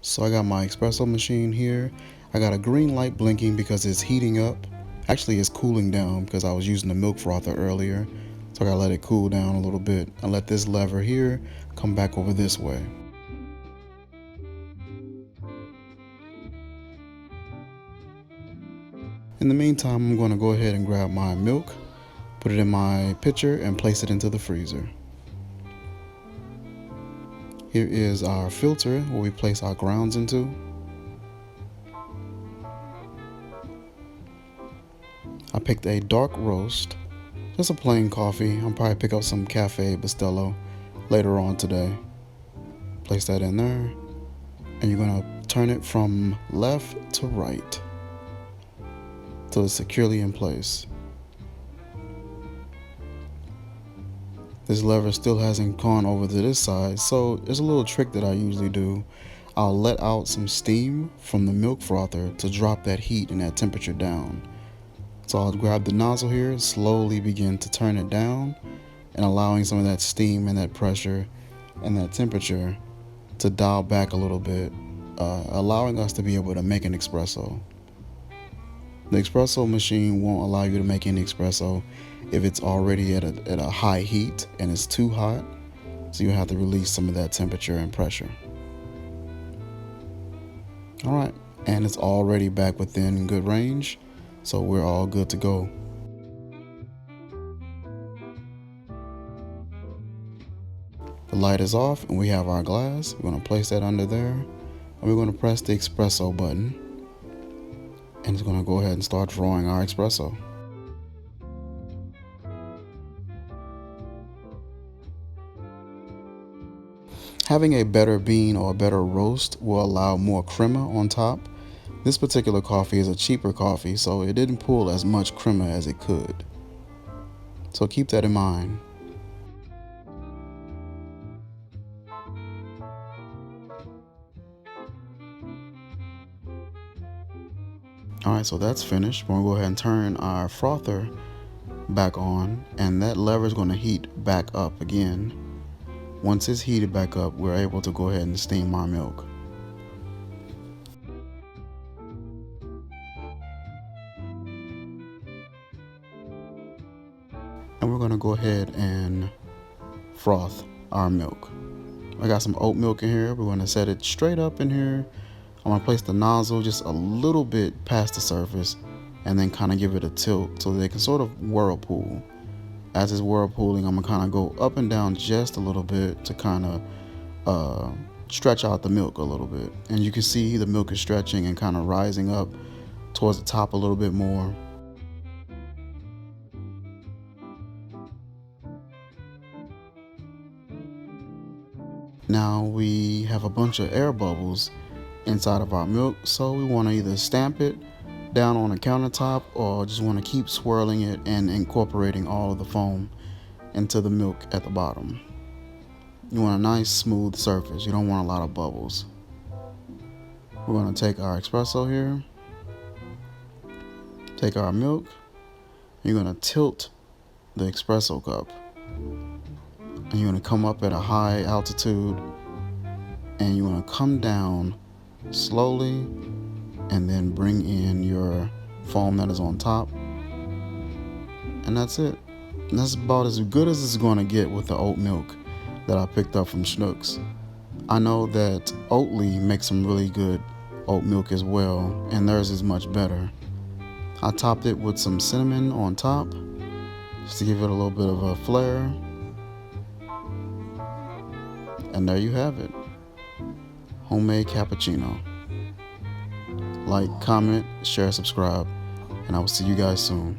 So I got my espresso machine here. I got a green light blinking because it's heating up. Actually, it's cooling down because I was using the milk frother earlier. So I gotta let it cool down a little bit and let this lever here come back over this way. In the meantime, I'm going to go ahead and grab my milk, put it in my pitcher, and place it into the freezer. Here is our filter where we place our grounds into. I picked a dark roast, just a plain coffee. I'll probably pick up some Cafe Bustelo later on today. Place that in there, and you're going to turn it from left to right till it's securely in place. This lever still hasn't gone over to this side, so there's a little trick that I usually do. I'll let out some steam from the milk frother to drop that heat and that temperature down. So I'll grab the nozzle here, slowly begin to turn it down, and allowing some of that steam and that pressure and that temperature to dial back a little bit, allowing us to be able to make an espresso. The espresso machine won't allow you to make any espresso if it's already at a high heat and it's too hot, so you have to release some of that temperature and pressure. Alright, and it's already back within good range, so we're all good to go. The light is off and we have our glass. We're going to place that under there, and we're going to press the espresso button, and it's going to go ahead and start drawing our espresso. Having a better bean or a better roast will allow more crema on top. This particular coffee is a cheaper coffee, so it didn't pull as much crema as it could. So keep that in mind. Alright, so that's finished. We're going to go ahead and turn our frother back on, and that lever is going to heat back up again. Once it's heated back up, we're able to go ahead and steam our milk. And we're going to go ahead and froth our milk. I got some oat milk in here. We're going to set it straight up in here. I'm going to place the nozzle just a little bit past the surface and then kind of give it a tilt so they can sort of whirlpool. As it's whirlpooling, I'm going to kind of go up and down just a little bit to kind of stretch out the milk a little bit. And you can see the milk is stretching and kind of rising up towards the top a little bit more. Now we have a bunch of air bubbles inside of our milk, so we want to either stamp it down on a countertop or just want to keep swirling it and incorporating all of the foam into the milk at the bottom. You want a nice smooth surface. You don't want a lot of bubbles. We're going to take our espresso here, take our milk, you're going to tilt the espresso cup, and you're going to come up at a high altitude, and you want to come down slowly and then bring in your foam that is on top, and that's it. And that's about as good as it's going to get with the oat milk that I picked up from Schnucks. I know that Oatly makes some really good oat milk as well, and theirs is much better. I topped it with some cinnamon on top just to give it a little bit of a flair, and there you have it, homemade cappuccino. Like, comment, share, subscribe, and I will see you guys soon.